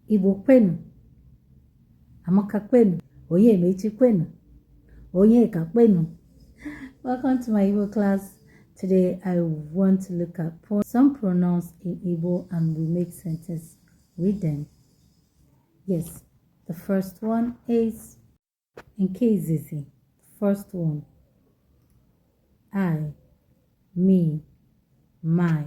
Igbo kwenu. Amaka kwenu. Onye mechi kwenu. Onye ka kwenu. Welcome to my Igbo class. Today I want to look at some pronouns in Igbo and we make sentences with them. Yes, the first one is Nkezizi. First one. I, me, my.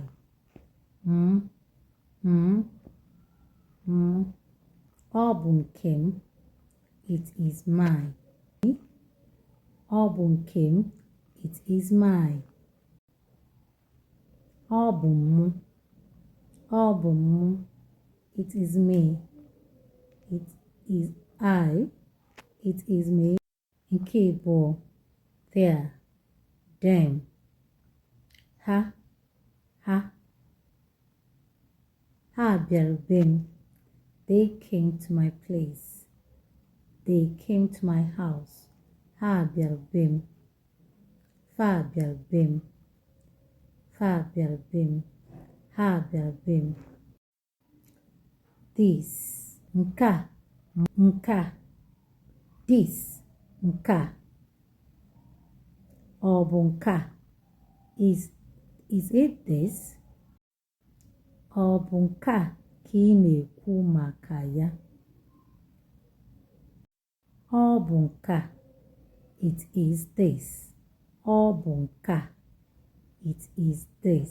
Ọ bụ nke m, it is mine. Ọ bụ nke m, it is mine. Ọ bụ m, ọ bụ m, it is me. It is I, it is me. Nke abụọ, there, them. Ha, ha. Ha bịara be m. They came to my place. They came to my house. Ha bịara be m. Fa bịara be m. Fa bịara be m. Ha bịara be m. This, nka, nka. This, nka. Ọ bụ nka. Is it this? Ọ bụ nka ka ị na-ekwu maka ya? Ọ bụ nka. It is this. Ọ bụ nka. It is this.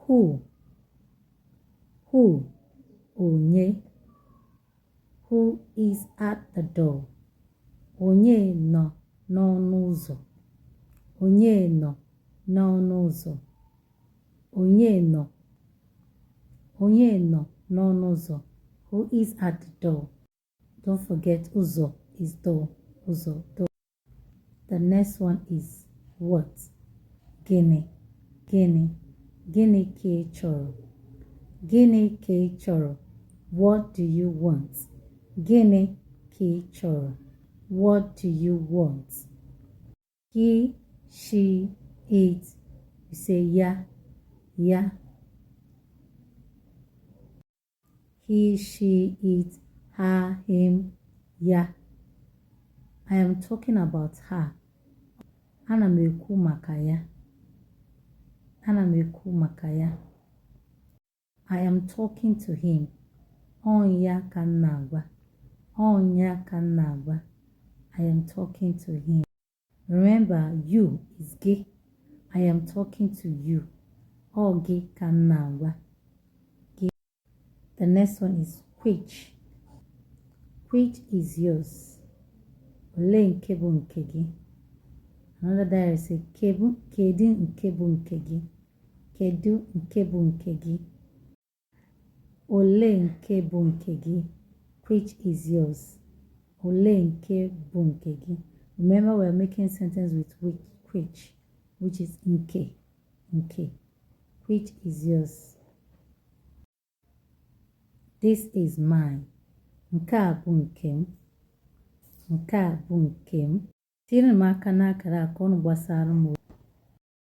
Who? Who? Onye. Who is at the door? Onye nọ n'ọnụ ụzọ. Onye nọ n'ọnụ ụzọ. Onye nọ. Onye nọ n'ọnụ ụzọ. Who is at the door? Don't forget ụzọ is door. Ụzọ, door. The next one is what? Gịnị? Gịnị? Gịnị ka ị chọrọ? Gịnị ka ị chọrọ? What do you want? Gịnị ka ị chọrọ? What do you want? He, she, it. You say ya, ya. He, she, it, her, him, ya. I am talking about her. Ana m ekwu maka ya. Ana m ekwu maka ya. I am talking to him. Onya ka m na-agwa. Onya ka m na-agwa. I am talking to him. Remember, you is gị. I am talking to you. Ọ gị ka m na-agwa. The next one is which. Which is yours? Ole nke bụ nke gị? Another diary say kedu nke bụ nke gị? Kedu nke bụ nke gị? Ole nke bụ nke gị? Which is yours? Ole nke bụ nke gị? Remember, we're making sentence with which is nke. Nke. Which is yours? This is mine. Nke a bụ nke m. Nke a bụ nke m. Tinyere m aka n'akara aka ọnụ gbasara m.